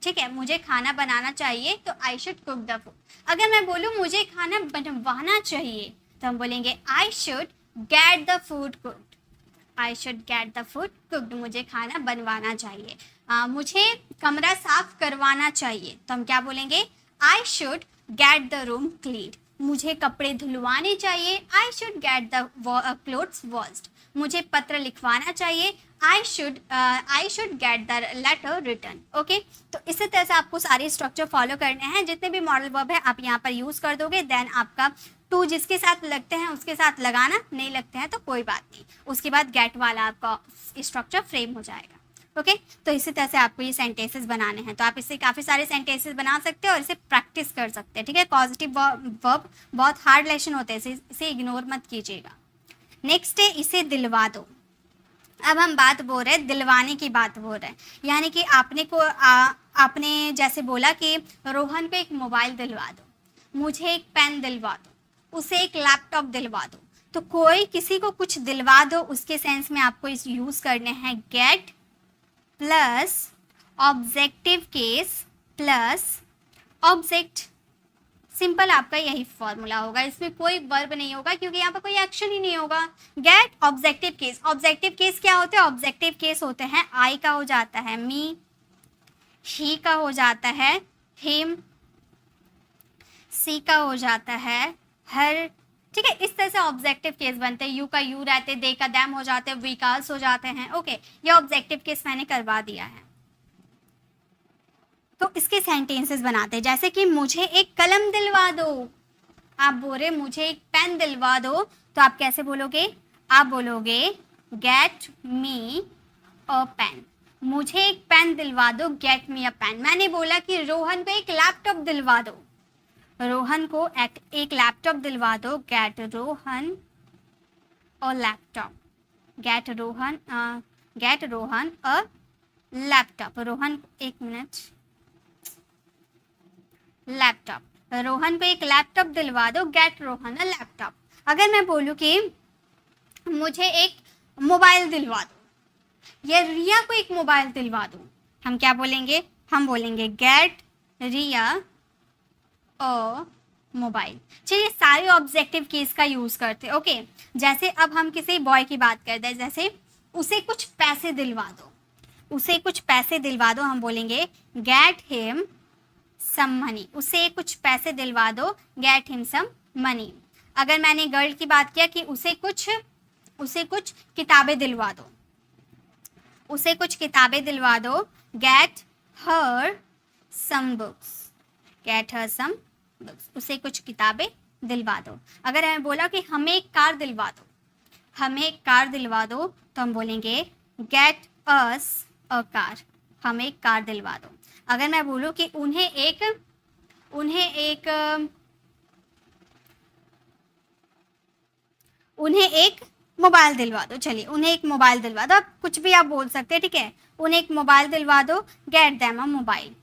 ठीक है, मुझे खाना बनाना चाहिए तो I should cook the food. अगर मैं बोलूँ मुझे खाना बनवाना चाहिए तो हम बोलेंगे I should get the food cooked. I should get the food cooked, मुझे खाना बनवाना चाहिए। मुझे कमरा साफ करवाना चाहिए तो हम क्या बोलेंगे I should get the room cleaned. मुझे कपड़े धुलवाने चाहिए, I should get the clothes washed. मुझे पत्र लिखवाना चाहिए, I should get the letter return. Okay, तो इसी तरह से आपको सारे स्ट्रक्चर फॉलो करने हैं। जितने भी मॉडल वर्ब है आप यहाँ पर यूज कर दोगे, देन आपका टू जिसके साथ लगते हैं उसके साथ लगाना, नहीं लगते हैं तो कोई बात नहीं, उसके बाद गेट वाला आपका स्ट्रक्चर फ्रेम हो जाएगा। ओके, तो इसी तरह से आपको ये सेंटेंसेस बनाने हैं, तो आप इससे काफ़ी सारे सेंटेंसेस बना सकते हो और इसे प्रैक्टिस कर सकते हैं। ठीक है, पॉजिटिव वर्ब बहुत हार्ड लेसन होते हैं, इसे इग्नोर मत कीजिएगा। नेक्स्ट है इसे दिलवा दो। अब हम बात बोल रहे हैं दिलवाने की बात बोल रहे हैं, यानी कि आपने जैसे बोला कि रोहन को एक मोबाइल दिलवा दो, मुझे एक पेन दिलवा दो, उसे एक लैपटॉप दिलवा दो। तो कोई किसी को कुछ दिलवा दो, उसके सेंस में आपको इस यूज करने हैं gate plus objective case plus object. Simple आपका यही फॉर्मूला होगा, इसमें कोई वर्ब नहीं होगा क्योंकि यहाँ पर कोई एक्शन ही नहीं होगा। Get objective case. Objective case क्या होते हैं? ऑब्जेक्टिव केस होते हैं आई का हो जाता है मी, ही का हो जाता है हिम, सी का हो जाता है हर। ठीक है, इस तरह से ऑब्जेक्टिव केस बनते हैं। यू का यू रहते, दे का दैम हो जाते हैं, वी का अस हो जाते हैं। ओके, ये ऑब्जेक्टिव केस मैंने करवा दिया है। तो इसके सेंटेंसेस बनाते हैं, जैसे कि मुझे एक कलम दिलवा दो। आप बोल रहे मुझे एक पेन दिलवा दो, तो आप कैसे बोलोगे? आप बोलोगे गेट मी अ पेन। मुझे एक पेन दिलवा दो, गेट मी अ पेन। मैंने बोला कि रोहन को एक लैपटॉप दिलवा दो, रोहन को एक लैपटॉप दिलवा दो, get Rohan a laptop. Get Rohan a laptop. Rohan, एक मिनट, लैपटॉप, रोहन को एक लैपटॉप दिलवा दो, गेट रोहन अ लैपटॉप। अगर मैं बोलूँ कि मुझे एक मोबाइल दिलवा दो या रिया को एक मोबाइल दिलवा दो, हम क्या बोलेंगे? हम बोलेंगे गेट रिया अ मोबाइल। चलिए, सारे ऑब्जेक्टिव केस का यूज करते हैं। ओके, जैसे अब हम किसी बॉय की बात करते हैं, जैसे उसे कुछ पैसे दिलवा दो, उसे कुछ पैसे दिलवा दो, हम बोलेंगे गेट हिम सम मनी। उसे कुछ पैसे दिलवा दो, गेट हिम सम मनी। अगर मैंने गर्ल की बात किया कि उसे कुछ किताबें दिलवा दो, उसे कुछ किताबें दिलवा दो, get her some books. Get her some books, उसे कुछ किताबें दिलवा दो। अगर मैं बोला कि हमें एक कार दिलवा दो, हमें एक कार दिलवा दो, तो हम बोलेंगे गेट अस अ कार। हमें एक कार दिलवा दो। अगर मैं बोलूँ कि उन्हें एक मोबाइल दिलवा दो, चलिए उन्हें एक मोबाइल दिलवा दो, आप कुछ भी आप बोल सकते हैं। ठीक है, उन्हें एक मोबाइल दिलवा दो, get them a mobile.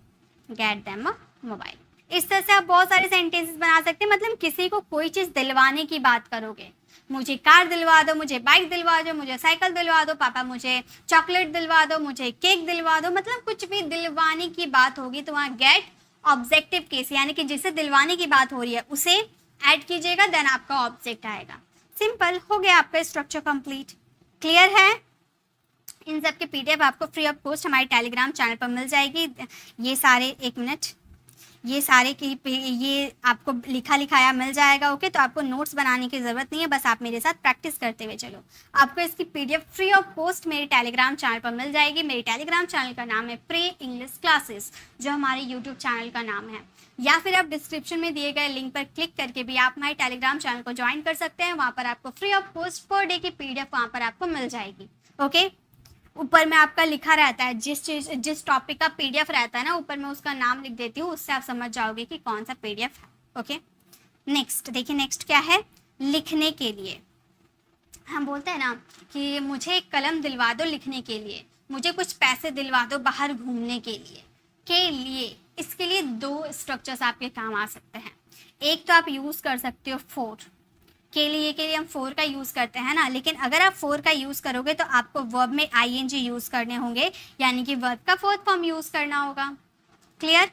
Get them a mobile. इस तरह से आप बहुत सारे सेंटेंसेस बना सकते हैं। मतलब किसी को कोई चीज़ दिलवाने की बात करोगे, मुझे कार दिलवा दो, मुझे बाइक दिलवा दो, मुझे साइकिल दिलवा दो, पापा मुझे चॉकलेट दिलवा दो, मुझे केक दिलवा दो, मतलब कुछ भी दिलवाने की बात होगी तो वहाँ गेट ऑब्जेक्टिव केस, यानी कि जिसे दिलवाने की बात हो रही है उसे ऐड कीजिएगा, देन आपका ऑब्जेक्ट आएगा। सिंपल हो गया आपका स्ट्रक्चर कंप्लीट। क्लियर है? इन सब के पीडीएफ आपको फ्री ऑफ कॉस्ट हमारे टेलीग्राम चैनल पर मिल जाएगी। ये सारे, एक मिनट, ये सारे की ये आपको लिखा लिखाया मिल जाएगा। ओके, तो आपको नोट्स बनाने की ज़रूरत नहीं है, बस आप मेरे साथ प्रैक्टिस करते हुए चलो। आपको इसकी पीडीएफ फ्री ऑफ कॉस्ट मेरे टेलीग्राम चैनल पर मिल जाएगी। मेरे टेलीग्राम चैनल का नाम है प्रे इंग्लिश क्लासेस, जो हमारे यूट्यूब चैनल का नाम है, या फिर आप डिस्क्रिप्शन में दिए गए लिंक पर क्लिक करके भी आप हमारे टेलीग्राम चैनल को ज्वाइन कर सकते हैं। वहाँ पर आपको free of cost per day की पीडीएफ वहाँ पर आपको मिल जाएगी। ओके, ऊपर में आपका लिखा रहता है, जिस टॉपिक का पीडीएफ रहता है ना, ऊपर में उसका नाम लिख देती हूँ, उससे आप समझ जाओगे कि कौन सा पीडीएफ है। ओके, नेक्स्ट देखिए, नेक्स्ट क्या है, लिखने के लिए। हम बोलते हैं ना कि मुझे एक कलम दिलवा दो लिखने के लिए, मुझे कुछ पैसे दिलवा दो बाहर घूमने के लिए। इसके लिए दो स्ट्रक्चर्स आपके काम आ सकते हैं। एक तो आप यूज़ कर सकते हो फोर, के लिए हम फोर का यूज़ करते हैं ना, लेकिन अगर आप फोर का यूज़ करोगे तो आपको वर्ब में आईएनजी यूज़ करने होंगे, यानी कि वर्ब का फोर्थ फॉर्म यूज़ करना होगा। क्लियर।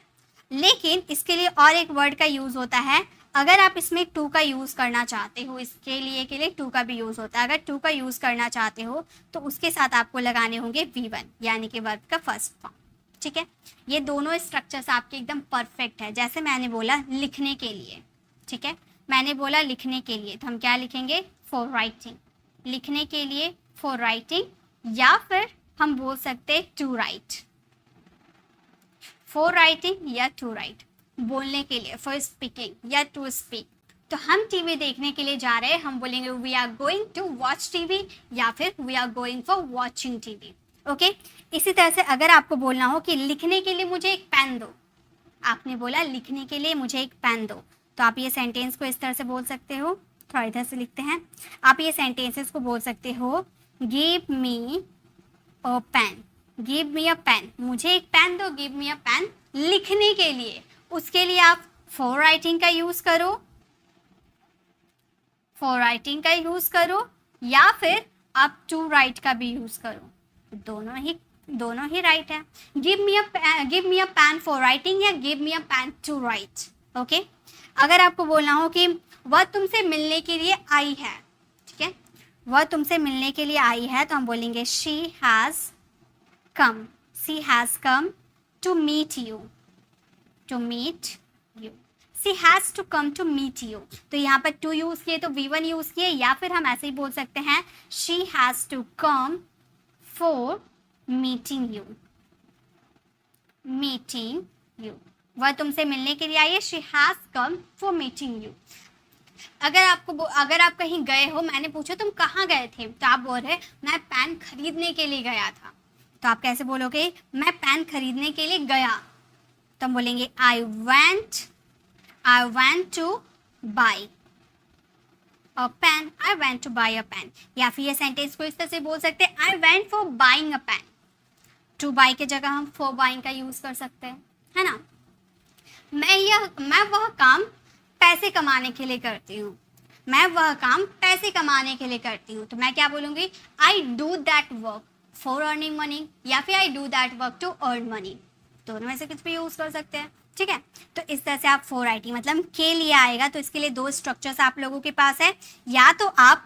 लेकिन इसके लिए और एक वर्ड का यूज़ होता है, अगर आप इसमें टू का यूज़ करना चाहते हो, इसके लिए के लिए टू का भी यूज़ होता है। अगर टू का यूज़ करना चाहते हो तो उसके साथ आपको लगाने होंगे V1, यानी कि वर्ब का फर्स्ट फॉर्म। ठीक है, ये दोनों स्ट्रक्चर्स आपके एकदम परफेक्ट है। जैसे मैंने बोला लिखने के लिए, ठीक है, मैंने बोला लिखने के लिए, तो हम क्या लिखेंगे, फॉर राइटिंग। लिखने के लिए फॉर राइटिंग, या फिर हम बोल सकते टू राइट। फॉर राइटिंग या टू राइट, बोलने के लिए फॉर स्पीकिंग या टू स्पीक। तो हम टीवी देखने के लिए जा रहे हैं, हम बोलेंगे we are going to watch TV, या फिर we are going for watching TV. Okay. इसी तरह से अगर आपको बोलना हो कि लिखने के लिए मुझे एक पेन दो, आपने बोला लिखने के लिए मुझे एक पेन दो, तो आप ये सेंटेंस को इस तरह से बोल सकते हो। थोड़ा इधर से लिखते हैं। आप ये सेंटेंसेस को बोल सकते हो, give me a pen, give me a pen, मुझे एक पेन दो, गिव मी अ पेन। लिखने के लिए, उसके लिए आप फॉर राइटिंग का यूज़ करो, फॉर राइटिंग का यूज़ करो, या फिर आप टू राइट का भी यूज़ करो। दोनों ही राइट है। Give me a pen for writing या give me a pen to write. Okay. अगर आपको बोलना हो कि वह तुमसे मिलने के लिए आई है, ठीक है, वह तुमसे मिलने के लिए आई है, तो हम बोलेंगे she has come, she has come to meet you, to meet you. She has to come to meet you, तो यहाँ पर टू यूज़ किए तो V1 यूज़ किए, या फिर हम ऐसे ही बोल सकते हैं she has to come for meeting you, meeting you. वह तुमसे मिलने के लिए आई है, she has come for meeting you. अगर आप कहीं गए हो, मैंने पूछा तुम कहाँ गए थे, तो आप बोल रहे मैं पेन खरीदने के लिए गया था, तो आप कैसे बोलोगे, मैं पेन खरीदने के लिए गया, तो हम बोलेंगे I went to buy a pen, I went to buy a pen. या फिर ये सेंटेंस को इस तरह से बोल सकते हैं, I went for buying a pen. To buy के जगह हम फॉर बाइंग का यूज कर सकते हैं, है ना। मैं वह काम पैसे कमाने के लिए करती हूँ, मैं वह काम पैसे कमाने के लिए करती हूँ, तो मैं क्या बोलूँगी, I do that work for earning money, या फिर I do that work to earn money. दोनों में से कुछ भी यूज़ कर सकते हैं। ठीक है, तो इस तरह से आप फॉर राइटिंग मतलब के लिए आएगा, तो इसके लिए दो स्ट्रक्चर्स आप लोगों के पास है, या तो आप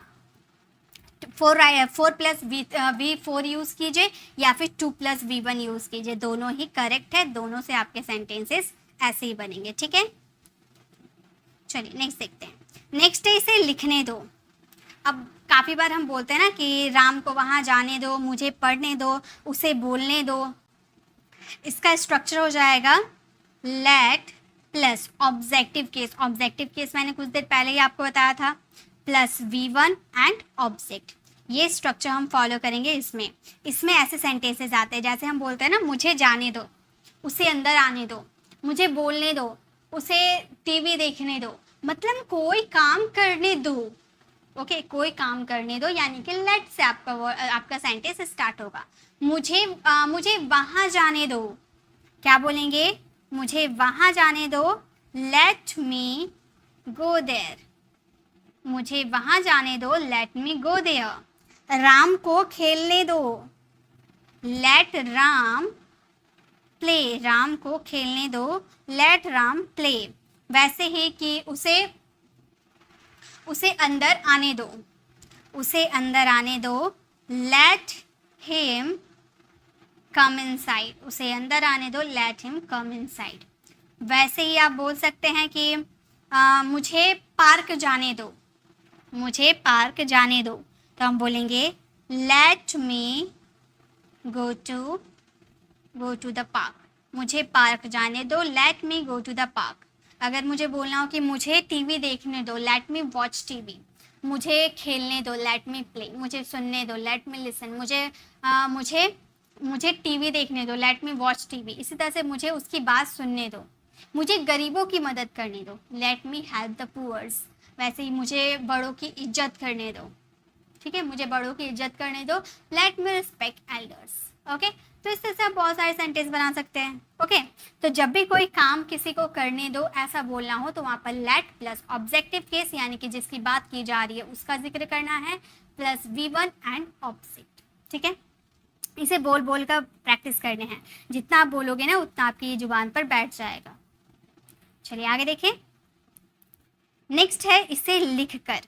फोर प्लस V4 यूज़ कीजिए, या फिर 2 प्लस V1 यूज़ कीजिए। दोनों ही करेक्ट है, दोनों से आपके सेंटेंसेस ऐसे ही बनेंगे। ठीक है, चलिए नेक्स्ट देखते हैं। नेक्स्ट है इसे लिखने दो। अब काफ़ी बार हम बोलते हैं ना कि राम को वहाँ जाने दो, मुझे पढ़ने दो, उसे बोलने दो। इसका स्ट्रक्चर हो जाएगा late plus objective case. Objective case मैंने कुछ देर पहले ही आपको बताया था, प्लस V1 एंड ऑब्जेक्ट। ये स्ट्रक्चर हम फॉलो करेंगे। इसमें ऐसे सेंटेंसेस आते हैं, जैसे हम बोलते हैं ना, मुझे जाने दो, उसे अंदर आने दो, मुझे बोलने दो, उसे टीवी देखने दो, मतलब कोई काम करने दो। ओके, कोई काम करने दो, यानी कि लेट से आपका सेंटेंस स्टार्ट होगा। मुझे वहाँ जाने दो, क्या बोलेंगे, मुझे वहाँ जाने दो, लेट मी गो देयर। मुझे वहाँ जाने दो, let me go there. Ram को खेलने दो, लेट राम प्ले। राम को खेलने दो, लेट राम प्ले। वैसे ही कि उसे अंदर आने दो, उसे अंदर आने दो, लेट हिम कम इनसाइड। उसे अंदर आने दो, लेट हिम कम इनसाइड। वैसे ही आप बोल सकते हैं कि मुझे पार्क जाने दो, मुझे पार्क जाने दो, तो हम बोलेंगे let me go to the park. मुझे पार्क जाने दो, let me go to the park. अगर मुझे बोलना हो कि मुझे टीवी देखने दो, लेट मी वॉच टीवी। मुझे खेलने दो, लेट मी प्ले। मुझे सुनने दो, लेट मी लिसन। मुझे टीवी देखने दो, लेट मी वॉच टीवी। इसी तरह से मुझे उसकी बात सुनने दो, मुझे गरीबों की मदद करने दो, let me help the poors. वैसे ही मुझे बड़ों की इज्जत करने दो, ठीक है, मुझे बड़ों की इज्जत करने दो, लेट मी रिस्पेक्ट एल्डर्स। ओके, तो इस तरह से आप बहुत सारे सेंटेंस बना सकते हैं। ओके, तो जब भी कोई काम किसी को करने दो ऐसा बोलना हो तो वहाँ पर लेट प्लस ऑब्जेक्टिव केस यानी कि जिसकी बात की जा रही है उसका जिक्र करना है, प्लस V1 एंड ऑपोजिट। ठीक है, इसे बोल बोल कर प्रैक्टिस करने हैं, जितना आप बोलोगे ना उतना आपकी ये जुबान पर बैठ जाएगा। चलिए आगे देखें। नेक्स्ट है इसे लिखकर।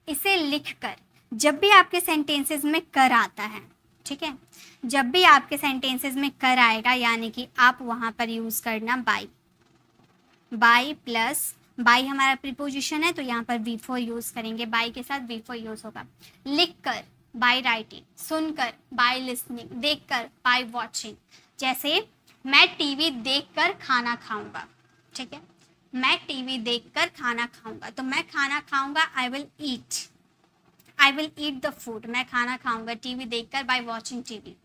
इसे लिखकर जब भी आपके सेंटेंसेस में कर आता है, ठीक है, जब भी आपके सेंटेंसेस में कर आएगा यानी कि आप वहां पर यूज करना बाई। बाई प्लस बाई हमारा प्रीपोजिशन है तो यहाँ पर V4 यूज करेंगे, बाई के साथ V4 यूज होगा। लिखकर बाय राइटिंग, सुनकर बाय लिसनिंग, देखकर बाय वॉचिंग। जैसे मैं टीवी देखकर खाना खाऊंगा, ठीक है, मैं टीवी देखकर खाना खाऊंगा, तो मैं खाना खाऊंगा I will eat, I will eat the food. मैं खाना खाऊंगा टीवी देखकर बाय वॉचिंग टीवी,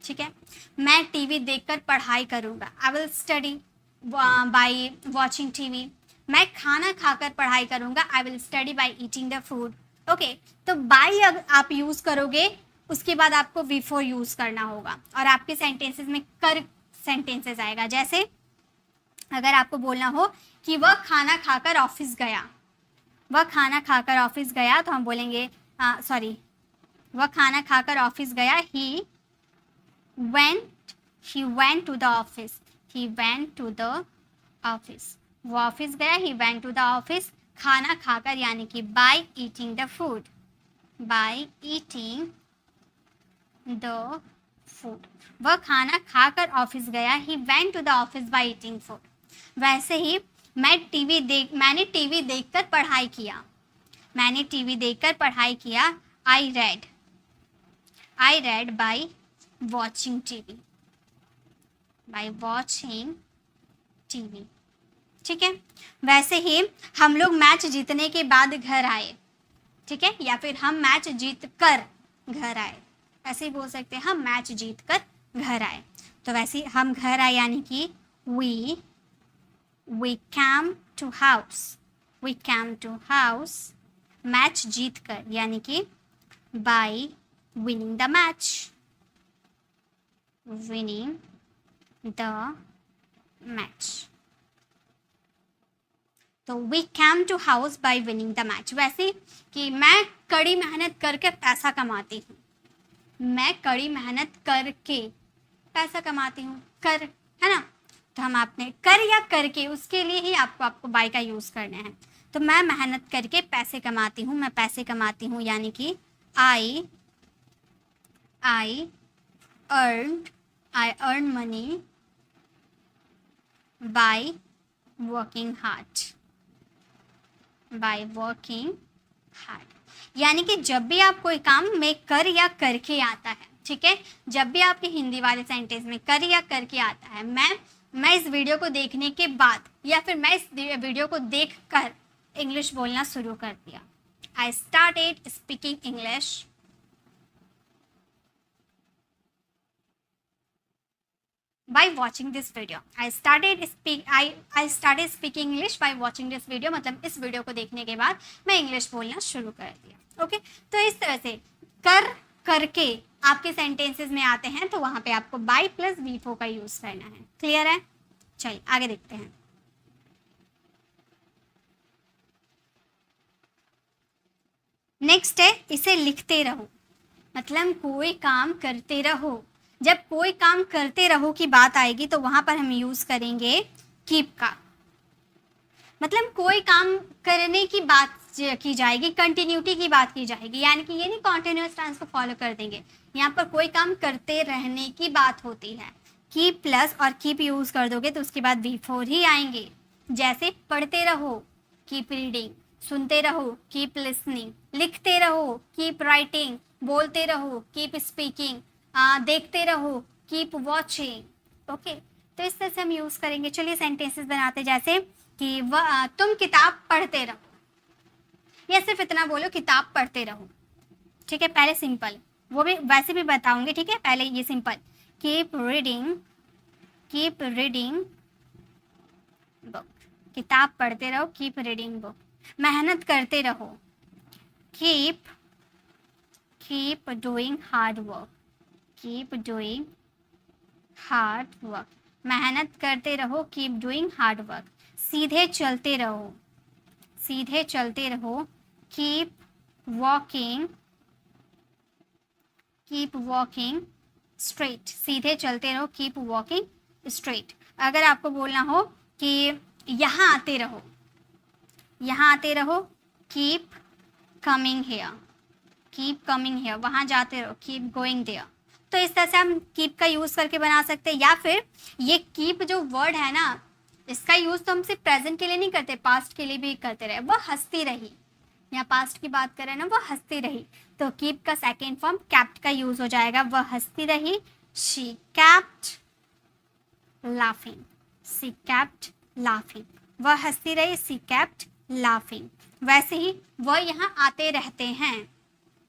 ठीक है। मैं टीवी देखकर पढ़ाई करूंगा, I will study by watching TV. मैं खाना खाकर पढ़ाई करूंगा, I will study bye eating the food. Okay, तो बाय अगर आप यूज करोगे उसके बाद आपको V4 यूज करना होगा और आपके सेंटेंसेस में कर सेंटेंसेस आएगा। जैसे अगर आपको बोलना हो कि वह खाना खाकर ऑफिस गया, वह खाना खाकर ऑफिस गया, तो हम बोलेंगे वह खाना खाकर ऑफिस गया, he went to the office, he went to the office. वो ऑफिस गया, he went to the office. खाना खाकर यानी कि by eating the food, by eating the food. वह खाना खाकर ऑफिस गया, he went to the office by eating food. वैसे ही मैंने टीवी देखकर पढ़ाई किया, मैंने टीवी देखकर पढ़ाई किया, I read by watching TV, by watching TV. ठीक है, वैसे ही हम लोग मैच जीतने के बाद घर आए, ठीक है, या फिर हम मैच जीत कर घर आए, ऐसे ही बोल सकते हैं, हम मैच जीत कर घर आए। तो वैसे हम घर आए यानी कि we came to house, match जीत कर यानी कि by winning the match, तो we came to house by winning the match। वैसे कि मैं कड़ी मेहनत करके पैसा कमाती हूँ, मैं कड़ी मेहनत करके पैसा कमाती हूँ, कर है ना, तो हम आपने कर या करके उसके लिए ही आपको बाय का यूज करना है। तो मैं मेहनत करके पैसे कमाती हूँ, मैं पैसे कमाती हूँ यानी कि I earn money by working hard. यानी कि जब भी आप कोई काम में कर या करके आता है, ठीक है, जब भी आपके हिंदी वाले सेंटेंस में कर या करके आता है, मैं इस वीडियो को देखने के बाद या फिर मैं इस वीडियो को देख कर इंग्लिश बोलना शुरू कर दिया। I started speaking English by watching this video। I started speaking English by watching this video। मतलब इस वीडियो को देखने के बाद मैं इंग्लिश बोलना शुरू कर दिया। ओके, तो इस तरह से करके आपके सेंटेंसेस में आते हैं तो वहां पे आपको by प्लस V4 का यूज करना है। क्लियर है? चलिए आगे देखते हैं। नेक्स्ट है इसे लिखते रहो। मतलब कोई काम करते रहो। जब कोई काम करते रहो की बात आएगी तो वहां पर हम यूज करेंगे कीप का। मतलब कोई काम करने की बात की जाएगी, कंटिन्यूटी की बात की जाएगी, यानी कि ये नहीं कॉन्टिन्यूअस टेंस को फॉलो कर देंगे। यहाँ पर कोई काम करते रहने की बात होती है, कीप प्लस और कीप यूज कर दोगे तो उसके बाद V4 ही आएंगे। जैसे पढ़ते रहो, कीप रीडिंग, सुनते रहो, कीप लिसनिंग, लिखते रहो, कीप राइटिंग, बोलते रहो, कीप स्पीकिंग, देखते रहो, कीप वॉचिंग। ओके, तो इस तरह से हम यूज करेंगे। चलिए सेंटेंसेस बनाते, जैसे कि तुम किताब पढ़ते रहो, या सिर्फ इतना बोलो किताब पढ़ते रहो। ठीक है, पहले सिंपल, वो भी वैसे भी बताऊंगी। ठीक है, पहले ये सिंपल, कीप रीडिंग बुक, किताब पढ़ते रहो, कीप रीडिंग बुक। मेहनत करते रहो, keep doing hard work, keep doing hard work, मेहनत करते रहो, कीप डूइंग हार्ड वर्क। सीधे चलते रहो, सीधे चलते रहो, कीप वॉकिंग स्ट्रेट, सीधे चलते रहो, कीप वॉकिंग स्ट्रेट। अगर आपको बोलना हो कि यहाँ आते रहो, यहाँ आते रहो, कीप कमिंग हेयर, वहाँ जाते रहो, कीप गोइंग देयर। तो इस तरह से हम कीप का यूज़ करके बना सकते हैं। या फिर ये कीप जो वर्ड है ना, इसका यूज़ तो हम सिर्फ प्रेजेंट के लिए नहीं करते, पास्ट के लिए भी करते रहे। वह हंसती रही, यहाँ पास्ट की बात करें ना, वह हंसती रही, तो कीप का सेकेंड फॉर्म कैप्ट का यूज हो जाएगा। वह हंसती रही, she kept laughing, she kept laughing, वह हंसती रही, शी कैप्ट लाफिंग। वैसे ही वह यहाँ आते रहते हैं,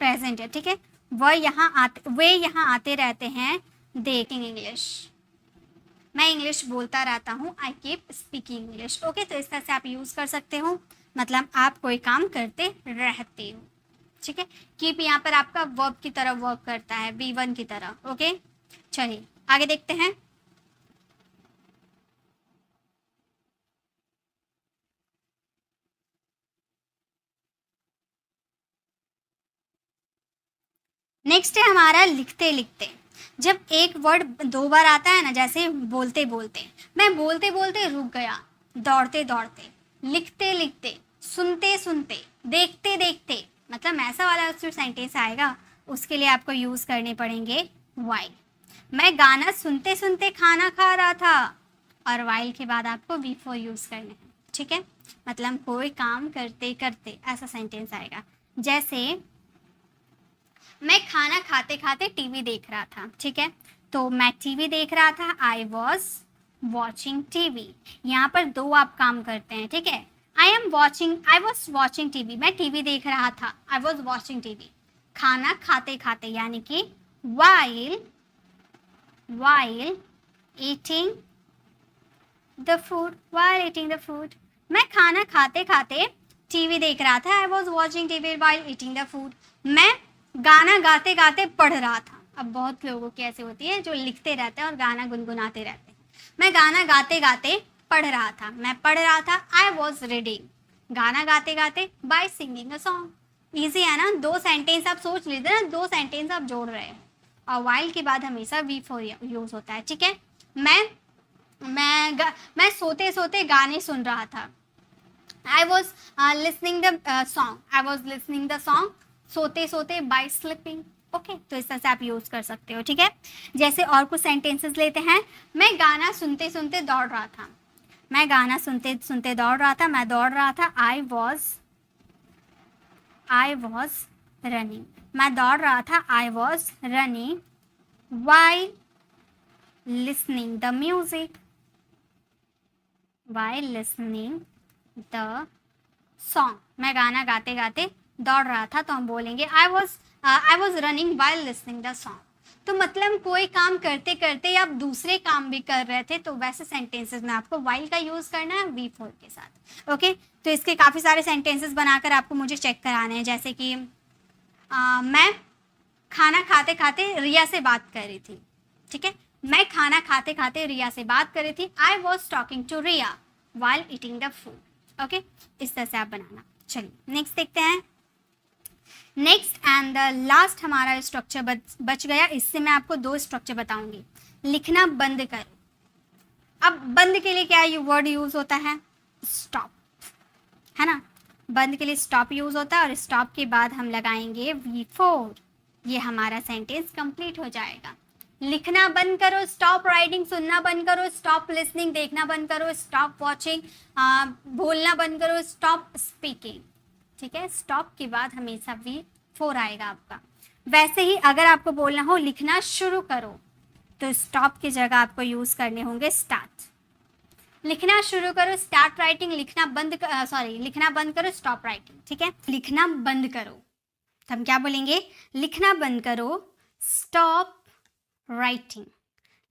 प्रेजेंट है, ठीक है। वे यहाँ आते रहते हैं, देकिंग इंग्लिश, मैं इंग्लिश बोलता रहता हूँ, I keep speaking English. Okay, तो इस तरह से आप यूज़ कर सकते हो, मतलब आप कोई काम करते रहते हो, ठीक है। कीप यहाँ पर आपका वर्ब की तरह वर्क करता है, V1 की तरह। ओके, चलिए आगे देखते हैं। नेक्स्ट है हमारा लिखते लिखते। जब एक वर्ड 2 बार आता है ना, जैसे बोलते बोलते, मैं बोलते बोलते रुक गया, दौड़ते दौड़ते, लिखते लिखते, सुनते सुनते, देखते देखते, मतलब ऐसा वाला जो सेंटेंस आएगा उसके लिए आपको यूज़ करने पड़ेंगे वाइल। मैं गाना सुनते सुनते खाना खा रहा था, और वाइल के बाद आपको V4 यूज़ करने हैं, ठीक है। मतलब कोई काम करते करते ऐसा सेंटेंस आएगा। जैसे मैं खाना खाते खाते टीवी देख रहा था, ठीक है। तो मैं टीवी देख रहा था, आई वॉज वॉचिंग टीवी। यहाँ पर 2 आप काम करते हैं, ठीक है। आई वॉज वॉचिंग टीवी, मैं टीवी देख रहा था, आई वॉज वॉचिंग टीवी। खाना खाते खाते यानी कि वाइल ईटिंग द फूड, मैं खाना खाते खाते टीवी देख रहा था, I was watching TV while eating the food. मैं गाना गाते गाते पढ़ रहा था। अब बहुत लोगों की ऐसी होती है जो लिखते रहते हैं और गाना गुनगुनाते रहते हैं। मैं गाना गाते गाते पढ़ रहा था, मैं पढ़ रहा था, आई वॉज रीडिंग, गाना गाते गाते, by singing a song. Easy है ना, 2 सेंटेंस आप सोच लीजिए ना, 2 सेंटेंस आप जोड़ रहे हैं, और वाइल के बाद हमेशा V4 यूज होता है, ठीक है। मैं सोते सोते गाने सुन रहा था, I was listening the song, सोते सोते बाय स्लिपिंग। ओके, तो इस तरह से आप यूज कर सकते हो, ठीक है। जैसे और कुछ सेंटेंसेस लेते हैं। मैं गाना सुनते सुनते दौड़ रहा था, मैं गाना सुनते सुनते दौड़ रहा था, मैं दौड़ रहा था, आई वॉज रनिंग, मैं दौड़ रहा था, I was running while listening the music, song. मैं गाना गाते गाते दौड़ रहा था, तो हम बोलेंगे I was running while listening the song. तो मतलब कोई काम करते करते या आप दूसरे काम भी कर रहे थे, तो वैसे सेंटेंसेस में आपको वाइल का यूज़ करना है V4 के साथ। ओके, तो इसके काफ़ी सारे सेंटेंसेस बनाकर आपको मुझे चेक कराने हैं। जैसे कि मैं खाना खाते खाते रिया से बात कर रही थी, ठीक है। मैं खाना खाते खाते रिया से बात कर रही थी, I was talking to Riya while eating the food. Okay, इस तरह से आप बनाना। चलिए नेक्स्ट देखते हैं। नेक्स्ट एंड द लास्ट हमारा स्ट्रक्चर बच गया। इससे मैं आपको 2 स्ट्रक्चर बताऊंगी। लिखना बंद करो। अब बंद के लिए क्या वर्ड यूज होता है? स्टॉप, है ना। बंद के लिए स्टॉप यूज होता है, और स्टॉप के बाद हम लगाएंगे V4। ये हमारा सेंटेंस कंप्लीट हो जाएगा। लिखना बंद करो, स्टॉप राइटिंग, सुनना बंद करो, स्टॉप लिसनिंग, देखना बंद करो, स्टॉप वॉचिंग, बोलना बंद करो, स्टॉप स्पीकिंग, ठीक है। स्टॉप के बाद हमेशा V4 आएगा आपका। वैसे ही अगर आपको बोलना हो लिखना शुरू करो, तो स्टॉप की जगह आपको यूज करने होंगे स्टार्ट। लिखना शुरू करो, स्टार्ट राइटिंग, लिखना बंद करो, स्टॉप राइटिंग, ठीक है। लिखना बंद करो, तो हम क्या बोलेंगे? लिखना बंद करो, स्टॉप राइटिंग।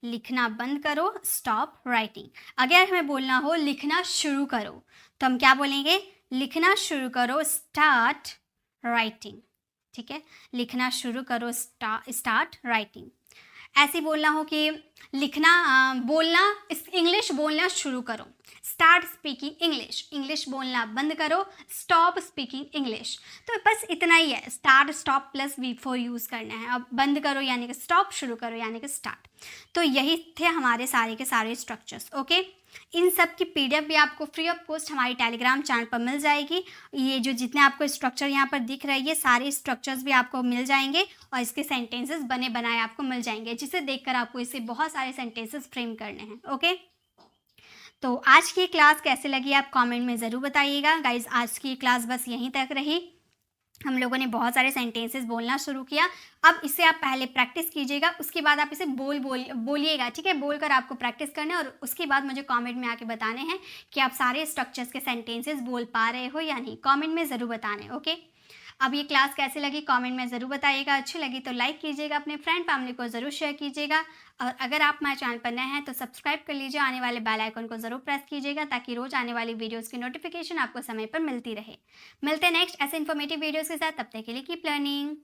लिखना बंद करो, स्टॉप राइटिंग। अगर हमें बोलना हो लिखना शुरू करो तो हम क्या बोलेंगे, लिखना शुरू करो, स्टार्ट राइटिंग। ठीक है, लिखना शुरू करो, स्टार्ट राइटिंग। ऐसे बोलना हो कि लिखना बोलना इंग्लिश बोलना शुरू करो, स्टार्ट स्पीकिंग इंग्लिश। इंग्लिश बोलना बंद करो, स्टॉप स्पीकिंग इंग्लिश। तो बस इतना ही है, start stop plus V4 use करना है। अब बंद करो यानी कि स्टॉप, शुरू करो यानी कि स्टार्ट। तो यही थे हमारे सारे के सारे स्ट्रक्चर्स। ओके, इन सब की PDF भी आपको फ्री ऑफ कॉस्ट हमारी टेलीग्राम चैनल पर मिल जाएगी। ये जो जितने आपको स्ट्रक्चर यहाँ पर दिख रहे हैं, ये सारे स्ट्रक्चर्स भी आपको मिल जाएंगे और इसके सेंटेंसेस बने बनाए आपको मिल जाएंगे, जिसे देखकर आपको इससे बहुत सारे सेंटेंसेस फ्रेम करने हैं। ओके, तो आज की क्लास कैसे लगी आप कमेंट में ज़रूर बताइएगा। गाइज आज की क्लास बस यहीं तक रही। हम लोगों ने बहुत सारे सेंटेंसेस बोलना शुरू किया। अब इसे आप पहले प्रैक्टिस कीजिएगा, उसके बाद आप इसे बोलिएगा। ठीक है, बोलकर आपको प्रैक्टिस करना है और उसके बाद मुझे कमेंट में आके बताने हैं कि आप सारे स्ट्रक्चर्स के सेंटेंसेस बोल पा रहे हो या नहीं। कमेंट में ज़रूर बताने। ओके, अब ये क्लास कैसे लगी कमेंट में ज़रूर बताइएगा। अच्छी लगी तो लाइक कीजिएगा, अपने फ्रेंड फैमिली को ज़रूर शेयर कीजिएगा और अगर आप हमारे चैनल पर नए हैं तो सब्सक्राइब कर लीजिए, आने वाले बेल आइकन को ज़रूर प्रेस कीजिएगा ताकि रोज़ आने वाली वीडियोज़ की नोटिफिकेशन आपको समय पर मिलती रहे। मिलते हैं नेक्स्ट ऐसे इन्फॉर्मेटिव वीडियोज़ के साथ, तब तक के लिए कीप लर्निंग।